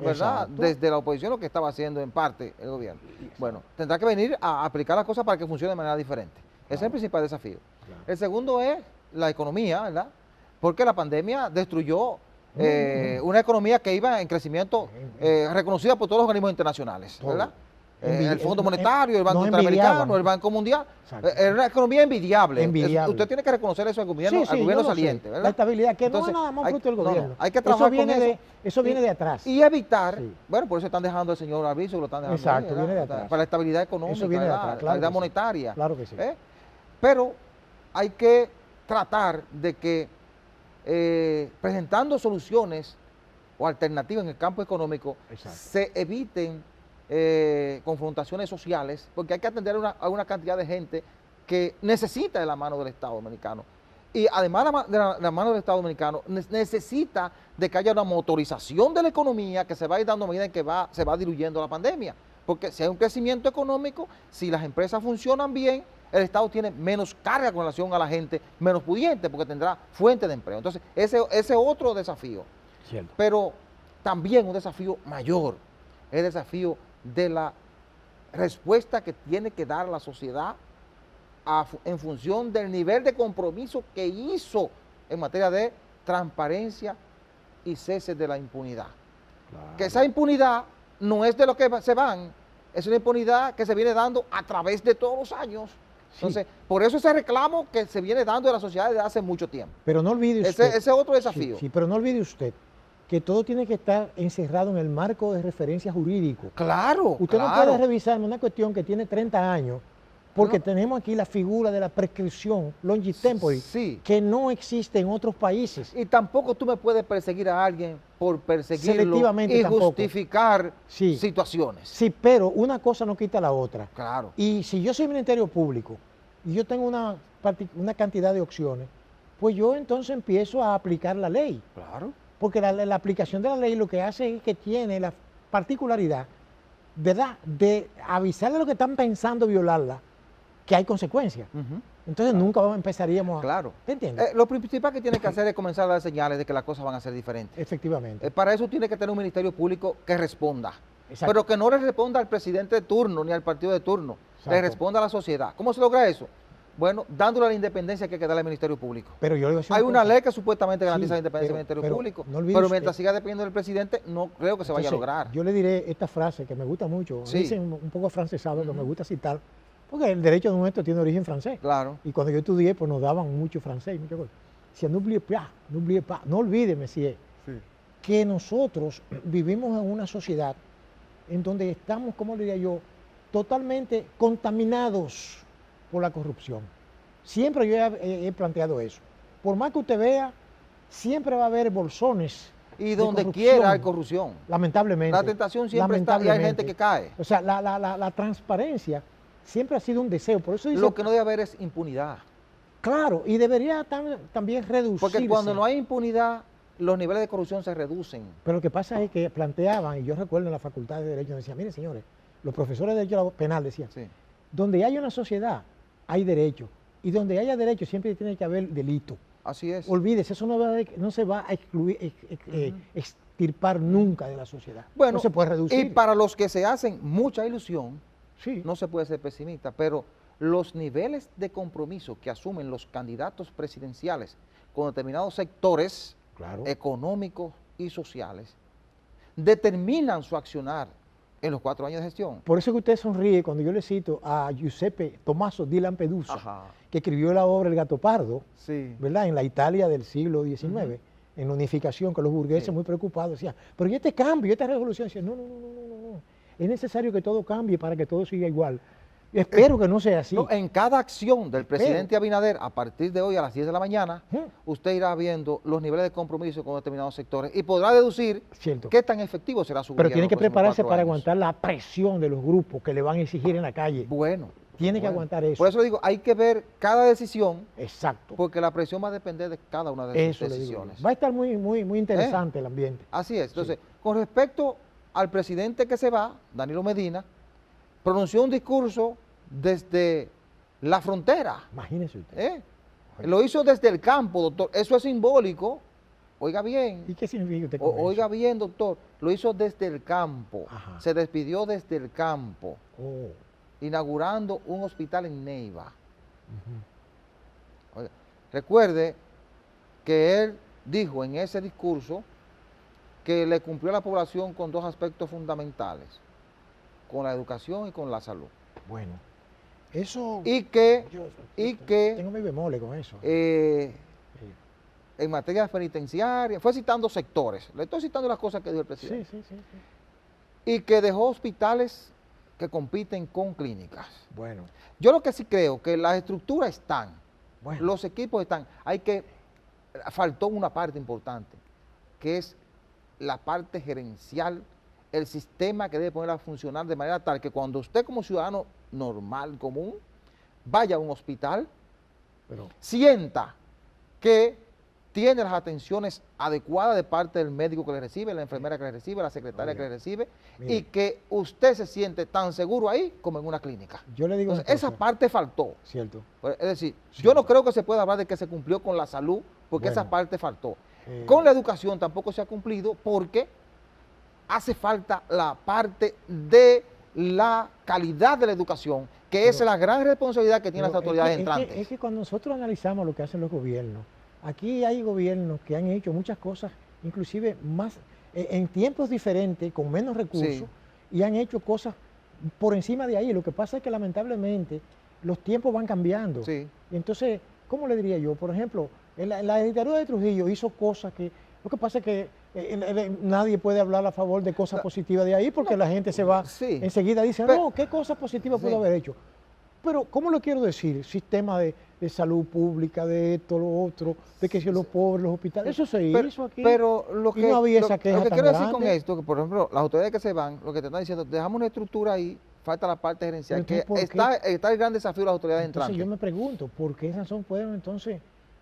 ¿verdad? Exacto. Desde la oposición lo que estaba haciendo en parte el gobierno. Bueno, tendrá que venir a aplicar las cosas para que funcione de manera diferente. Ese es el principal desafío. Claro. El segundo es la economía, ¿verdad? Porque la pandemia destruyó una economía que iba en crecimiento reconocida por todos los organismos internacionales, Todo. ¿verdad? Envidi- El Fondo no, Monetario, el Banco nos Interamericano, envidiaban. el Banco Mundial. Exacto. Era una economía envidiable. Envidiable. Usted tiene que reconocer eso al gobierno, Sí, sí, al gobierno yo lo sé. saliente, ¿verdad? La estabilidad, que Entonces, no es nada más hay- fruto del no, no, gobierno. hay que trabajar eso viene con eso. Eso viene de atrás. Y evitar, Sí. bueno, por eso están dejando al señor Arbizu, lo están dejando Exacto, ahí, ¿verdad? viene de atrás. Para la estabilidad económica, Eso viene de ¿verdad? atrás, La claro estabilidad que sí. monetaria. Claro que sí. Pero hay que tratar de que presentando soluciones o alternativas en el campo económico Exacto. se eviten confrontaciones sociales, porque hay que atender a una cantidad de gente que necesita de la mano del Estado dominicano. Y además de la mano del Estado dominicano, necesita de que haya una motorización de la economía que se va a ir dando a medida en que se va diluyendo la pandemia. Porque si hay un crecimiento económico, si las empresas funcionan bien, el Estado tiene menos carga con relación a la gente menos pudiente, porque tendrá fuente de empleo. Entonces, ese otro desafío. Cierto. Pero también un desafío mayor, es el desafío de la respuesta que tiene que dar la sociedad en función del nivel de compromiso que hizo en materia de transparencia y cese de la impunidad. Claro. Que esa impunidad no es de lo que se van, es una impunidad que se viene dando a través de todos los años. Entonces, por eso ese reclamo que se viene dando de la sociedad desde hace mucho tiempo. Pero no olvide usted. Ese es otro desafío. Sí, pero no olvide usted que todo tiene que estar encerrado en el marco de referencia jurídico. Claro, Usted no claro. puede revisar una cuestión que tiene 30 años, porque No. tenemos aquí la figura de la prescripción, longis tempori, Sí. que no existe en otros países. Y tampoco tú me puedes perseguir a alguien por perseguirlo Selectivamente y tampoco. justificar Sí. situaciones. Sí, pero una cosa no quita la otra. Claro. Y si yo soy Ministerio Público y yo tengo una cantidad de opciones, pues yo entonces empiezo a aplicar la ley. Claro. Porque la aplicación de la ley lo que hace es que tiene la particularidad, ¿verdad?, de avisarle a los que están pensando violarla que hay consecuencias. Ujú. Entonces nunca empezaríamos a... Claro. ¿Te entiendes? Lo principal que tiene que hacer es comenzar a dar señales de que las cosas van a ser diferentes. Efectivamente. Para eso tiene que tener un ministerio público que responda. Exacto. Pero que no le responda al presidente de turno ni al partido de turno. Le Exacto. responda a la sociedad. ¿Cómo se logra eso? Bueno, dándole la independencia que hay que darle al Ministerio Público. Pero yo le voy a decir Hay una cosa. ley que supuestamente garantiza Sí, la independencia del pero Ministerio Público. no olvides Pero mientras que- siga dependiendo del presidente, no creo que se vaya a Entonces, lograr. Yo le diré esta frase que me gusta mucho. Sí. Dicen un poco francesado, que me gusta citar, porque el derecho nuestro tiene origen francés. Claro. Y cuando yo estudié, pues nos daban mucho francés y muchas cosas. Decía, n'oubliez pas, no olvide, monsieur, que nosotros vivimos en una sociedad en donde estamos, ¿cómo le diría yo?, totalmente contaminados por la corrupción. Siempre yo he planteado eso. Por más que usted vea, siempre va a haber bolsones. Y de donde corrupción, quiera hay corrupción. Lamentablemente. La tentación siempre está y hay gente que cae. O sea, la transparencia siempre ha sido un deseo. Por eso dice, Lo que no debe haber es impunidad. claro, y debería también reducirse. Porque cuando no hay impunidad, los niveles de corrupción se reducen. Pero lo que pasa es que planteaban, y yo recuerdo en la Facultad de Derecho, decían, miren señores, los profesores de Derecho Penal decían, Sí. donde hay una sociedad, hay derecho. Y donde haya derecho siempre tiene que haber delito. Así es. Olvídese, eso no se va a excluir, extirpar nunca de la sociedad. Bueno, no se puede reducir. y para los que se hacen mucha ilusión, Sí. no se puede ser pesimista, pero los niveles de compromiso que asumen los candidatos presidenciales con determinados sectores Claro. económicos y sociales determinan su accionar en los 4 años de gestión. Por eso que usted sonríe cuando yo le cito a Giuseppe Tommaso di Lampedusa, Ajá. que escribió la obra El Gato Pardo, Sí. ¿verdad? En la Italia del siglo XIX, en la unificación, que los burgueses Sí. muy preocupados decían, pero ¿y este cambio, esta revolución? Decían, no, es necesario que todo cambie para que todo siga igual. Espero que no sea así. No, en cada acción del presidente Abinader, a partir de hoy a las 10 de la mañana, usted irá viendo los niveles de compromiso con determinados sectores y podrá deducir Cierto. qué tan efectivo será su Pero gobierno tiene en que los próximos prepararse 4 para años. aguantar la presión de los grupos que le van a exigir en la calle. Bueno. Tiene que bueno. aguantar eso. Por eso le digo, hay que ver cada decisión, Exacto. porque la presión va a depender de cada una de Eso sus le digo yo. decisiones. Va a estar muy interesante el ambiente. Así es. Entonces, con respecto al presidente que se va, Danilo Medina, pronunció un discurso desde la frontera. Imagínese usted. ¿eh? Lo hizo desde el campo, doctor. Eso es simbólico. Oiga bien. ¿Y qué significa usted con Oiga eso? bien, doctor. Lo hizo desde el campo. Ajá. Se despidió desde el campo, Oh, inaugurando un hospital en Neiva. Oiga, recuerde que él dijo en ese discurso que le cumplió a la población con 2 aspectos fundamentales, con la educación y con la salud. bueno. Eso... Y que Tengo mi bemole con eso. eh, Sí. en materia penitenciaria, fue citando sectores, le estoy citando las cosas que dijo el presidente, Sí. y que dejó hospitales que compiten con clínicas. Bueno, Yo lo que sí creo que las estructuras están, bueno. los equipos están, faltó una parte importante, que es la parte gerencial, el sistema que debe poner a funcionar de manera tal que cuando usted como ciudadano normal, común, vaya a un hospital, Pero, sienta que tiene las atenciones adecuadas de parte del médico que le recibe, la enfermera que le recibe, la secretaria que le recibe, mire. y que usted se siente tan seguro ahí como en una clínica. yo le digo Entonces, esa parte faltó. Cierto. Es decir, Sí. yo no creo que se pueda hablar de que se cumplió con la salud, porque Bueno. esa parte faltó. Eh. Con la educación tampoco se ha cumplido, porque hace falta la parte de la calidad de la educación, que es la gran responsabilidad que tienen las Pero autoridades es entrantes. que cuando nosotros analizamos lo que hacen los gobiernos, aquí hay gobiernos que han hecho muchas cosas, inclusive más en tiempos diferentes, con menos recursos, Sí. y han hecho cosas por encima de ahí. Lo que pasa es que lamentablemente los tiempos van cambiando. Sí. Y entonces, ¿cómo le diría yo? Por ejemplo, la dictadura de Trujillo hizo cosas que, lo que pasa es que nadie puede hablar a favor de cosas positivas de ahí porque la gente se va Sí. enseguida dice, no, ¿qué cosas positivas pudo haber hecho? Pero, ¿cómo lo quiero decir? Sistema de salud pública, de esto, lo otro, de que si los pobres, los hospitales, eso se hizo aquí. Pero lo que, y no había esa queja lo que tan quiero decir con grande. esto, que por ejemplo, las autoridades que se van, lo que te están diciendo, dejamos una estructura ahí, falta la parte gerencial, Pero que entonces, ¿por está el gran desafío de las autoridades Entonces entrantes. yo me pregunto, ¿por qué razón pueden entonces,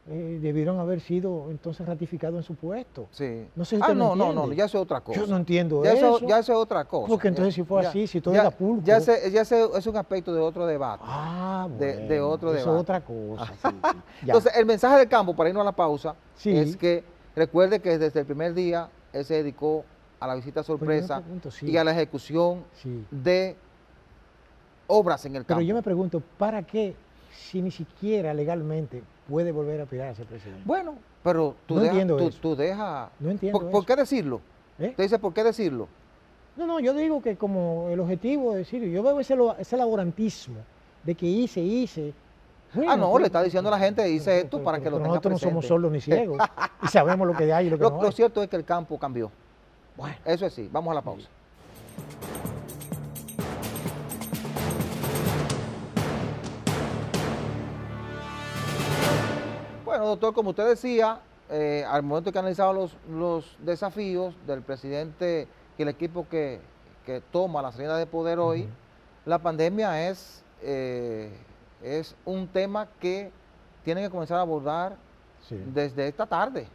debieron haber sido entonces ratificados en su puesto? Sí. No sé si usted me no, entiende. ya eso es otra cosa. Yo no entiendo ya eso. Ya eso es otra cosa. Porque entonces si fue así, si todo era pulpo. Ya es un aspecto de otro debate. Ah, bueno, de otro eso debate. es otra cosa. Sí, sí, ya. Entonces, el mensaje del campo, para irnos a la pausa, Sí. es que recuerde que desde el primer día él se dedicó a la visita sorpresa pregunto, sí. y a la ejecución Sí. de obras en el campo. Pero yo me pregunto, ¿para qué si ni siquiera legalmente puede volver a aspirar a ser presidente? Bueno, pero tú No dejas... entiendo eso. Tú dejas... No entiendo ¿Por eso. qué decirlo? ¿Eh? Te dice, ¿por qué decirlo? No, yo digo que como el objetivo de decir, yo veo ese laborantismo de que hice. Bueno, no, pero- le está diciendo a la gente, dice esto pero- para que lo pero tenga nosotros no presente. somos sordos ni ciegos y sabemos lo que hay y lo que no Lo hay. cierto es que el campo cambió. Bueno. Eso es sí. Vamos a la pausa. Bueno, doctor, como usted decía, al momento que analizaba los desafíos del presidente y el equipo que toma las riendas de poder hoy, la pandemia es un tema que tienen que comenzar a abordar Sí. desde esta tarde.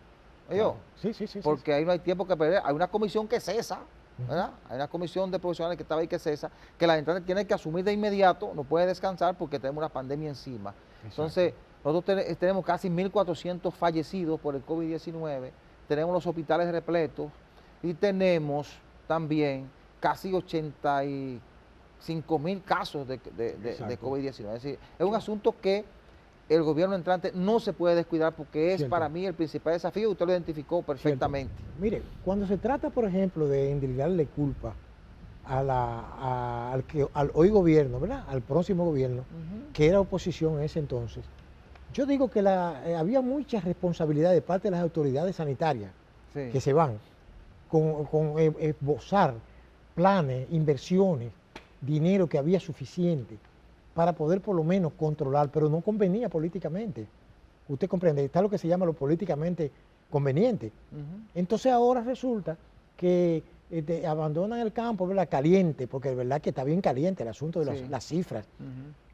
Claro. Sí. Porque ahí no hay tiempo que perder. Hay una comisión que cesa, ¿verdad? Hay una comisión de profesionales que estaba ahí que cesa, que la entrante tiene que asumir de inmediato, no puede descansar porque tenemos una pandemia encima. Entonces, nosotros tenemos casi 1.400 fallecidos por el COVID-19, tenemos los hospitales repletos y tenemos también casi 85.000 casos de COVID-19. Es decir, es un asunto que el gobierno entrante no se puede descuidar porque es Cierto. para mí el principal desafío, usted lo identificó perfectamente. Cierto. Mire, cuando se trata, por ejemplo, de endilgarle culpa al hoy gobierno, ¿verdad? Al próximo gobierno, que era oposición en ese entonces, yo digo que había mucha responsabilidad de parte de las autoridades sanitarias Sí. que se van con esbozar planes, inversiones, dinero que había suficiente para poder por lo menos controlar, pero no convenía políticamente. Usted comprende, está lo que se llama lo políticamente conveniente. Entonces ahora resulta que abandonan el campo, ¿verdad? Caliente, porque es verdad que está bien caliente el asunto de Sí. las cifras.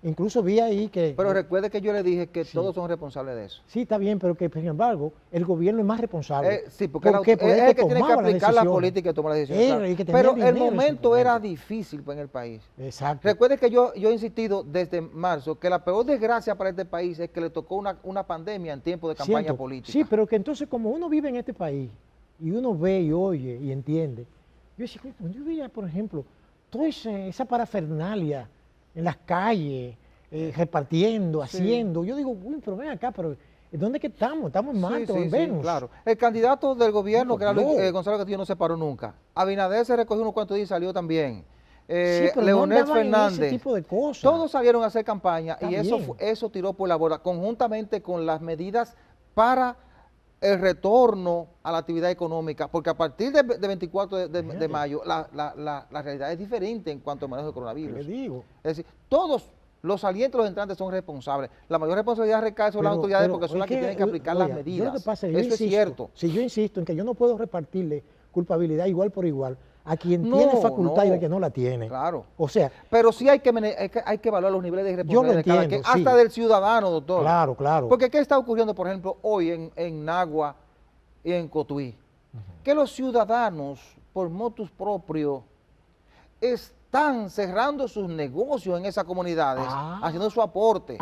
Incluso vi ahí que... Pero recuerde que yo le dije que Sí. todos son responsables de eso. Sí, está bien, pero que sin embargo el gobierno es más responsable. Sí, porque ¿Por qué? es el que tiene que tomaba las aplicar la decisiones. política y tomar las decisiones. Era claro. el que tenía Pero dinero el en su momento era momento. difícil en el país. Exacto. Recuerde que yo he insistido desde marzo que la peor desgracia para este país es que le tocó una pandemia en tiempo de campaña Siento. política. Sí, pero que entonces como uno vive en este país y uno ve y oye y entiende, yo decía, cuando yo veía, por ejemplo, toda esa parafernalia en las calles, repartiendo, Sí. haciendo, yo digo, uy, pero ven acá, pero ¿dónde que estamos? ¿Estamos en Marte o en Venus? claro. El candidato del gobierno, No, que era no. Gonzalo Castillo, no se paró nunca. Abinader se recogió unos cuantos días y salió también. Sí, pero Leonel no andaban en Fernández. ese tipo de cosas. Todos salieron a hacer campaña Está y eso, bien. eso tiró por la borda, conjuntamente con las medidas para el retorno a la actividad económica, porque a partir de 24 de mayo la realidad es diferente en cuanto al manejo del ¿Qué coronavirus. le digo? Es decir, todos los salientes y los entrantes son responsables. La mayor responsabilidad recae sobre las Pero- autoridades pero porque son es las que tienen que aplicar oiga, las yo medidas. lo que pasa es, yo eso es insisto, cierto. Si yo insisto en que yo no puedo repartirle culpabilidad igual por igual a quien No, tiene facultad y no. al que no la tiene. Claro. O sea, Pero sí hay que evaluar los niveles de Yo lo responsabilidad de cada entiendo, quien, hasta sí. del ciudadano, doctor. claro. Porque ¿qué está ocurriendo, por ejemplo, hoy en Nagua y en Cotuí? Que los ciudadanos, por motus propio, están cerrando sus negocios en esas comunidades, haciendo su aporte.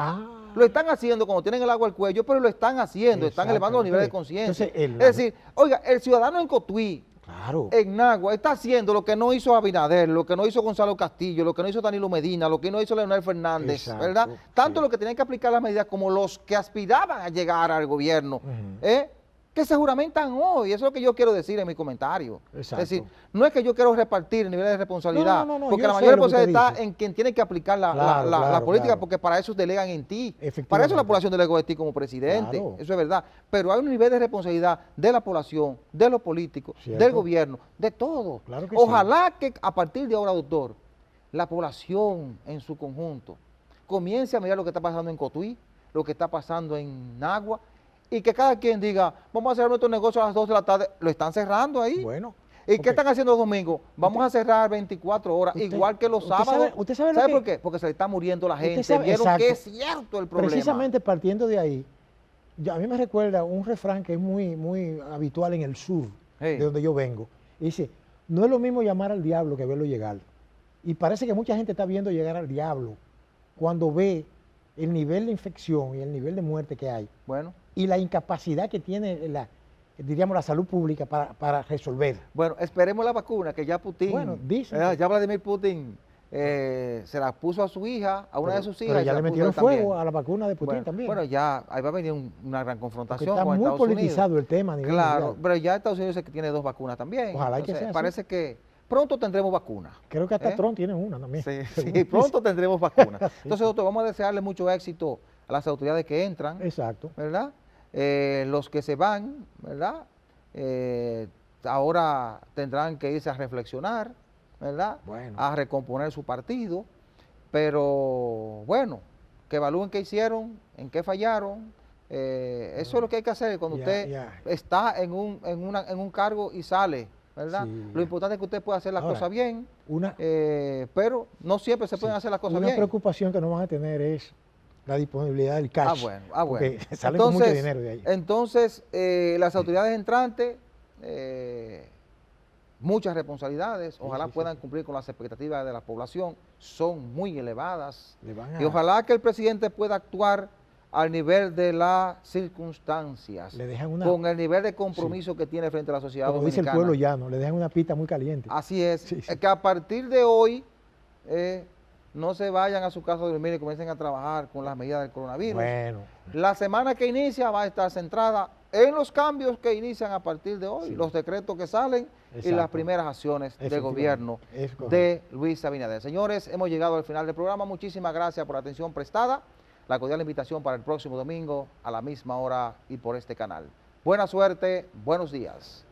Lo están haciendo cuando tienen el agua al cuello, pero lo están haciendo, están elevando los niveles de conciencia. Entonces, Es decir, oiga, el ciudadano en Cotuí, Claro. en Nagua, está haciendo lo que no hizo Abinader, lo que no hizo Gonzalo Castillo, lo que no hizo Danilo Medina, lo que no hizo Leonel Fernández, Exacto, ¿verdad? Tanto sí. los que tenían que aplicar las medidas como los que aspiraban a llegar al gobierno. Ujú. ¿eh? que se juramentan hoy. Eso es lo que yo quiero decir en mi comentario. Exacto. Es decir, no es que yo quiero repartir niveles de responsabilidad, No, porque yo la sé mayor lo que usted responsabilidad está dice. en quien tiene que aplicar la Claro, política, claro. porque para eso delegan en ti. Para eso Efectivamente. la población delegó de ti como presidente. Claro. Eso es verdad. Pero hay un nivel de responsabilidad de la población, de los políticos, Cierto. del gobierno, de todo. Claro que Ojalá que a partir de ahora, doctor, la población en su conjunto comience a mirar lo que está pasando en Cotuí, lo que está pasando en Nagua, y que cada quien diga, vamos a cerrar nuestro negocio a las 2 de la tarde, lo están cerrando ahí. Bueno. ¿Y ok. qué están haciendo los domingos? Vamos a cerrar 24 horas, Usted- igual que los usted sábados. sabe- usted sabe lo ¿Sabe que- por qué? Porque se le está muriendo la Usted gente. sabe- Vieron exacto. que es cierto el problema. Precisamente partiendo de ahí, a mí me recuerda un refrán que es muy habitual en el sur, Hey. de donde yo vengo. Y dice, no es lo mismo llamar al diablo que verlo llegar. Y parece que mucha gente está viendo llegar al diablo cuando ve el nivel de infección y el nivel de muerte que hay Bueno, y la incapacidad que tiene diríamos, la salud pública para resolver. bueno, esperemos la vacuna que ya Putin, Bueno, dicen que- ya Vladimir Putin se la puso a su hija, a una de sus hijas. Pero y ya se le la puso metieron él también. fuego a la vacuna de Putin Bueno, también. bueno, ya ahí va a venir una gran porque confrontación está con muy Estados politizado Unidos. el tema a nivel Claro, mundial. pero ya Estados Unidos dice que tiene 2 vacunas también. Ojalá y que Entonces, sea así. parece que pronto tendremos vacunas. Creo que hasta ¿eh? Trump tiene una también. Sí, según sí, pronto tendremos vacunas. Sí. Entonces, doctor, vamos a desearle mucho éxito a las autoridades que entran, Exacto. ¿verdad? Los que se van, ¿verdad? Ahora tendrán que irse a reflexionar, ¿verdad? Bueno. A recomponer su partido, pero bueno, que evalúen qué hicieron, en qué fallaron. Eso es lo que hay que hacer cuando Ya, usted ya. está en un cargo y sale, ¿verdad? Sí. Lo importante es que usted pueda hacer las Ahora, cosas bien, Una, pero no siempre se pueden hacer las cosas una bien. preocupación que no van a tener es la disponibilidad del cash. Bueno. Porque salen con mucho dinero de ahí. Entonces, las autoridades entrantes, muchas responsabilidades, ojalá sí, puedan cumplir con las expectativas de la población, son muy elevadas, Le van y ojalá que el presidente pueda actuar al nivel de las circunstancias, Le dejan una, con el nivel de compromiso que tiene frente a la sociedad como dice el dominicana. pueblo llano, le dejan una pita muy caliente. Así es, Sí, sí. que a partir de hoy no se vayan a su casa a dormir y comiencen a trabajar con las medidas del coronavirus. Bueno, La semana que inicia va a estar centrada en los cambios que inician a partir de hoy, Sí. los decretos que salen y las Exacto. primeras acciones de Efectivamente, gobierno es correcto. de Luis Abinader. Señores, hemos llegado al final del programa. Muchísimas gracias por la atención prestada. La cordial invitación para el próximo domingo a la misma hora y por este canal. Buena suerte, buenos días.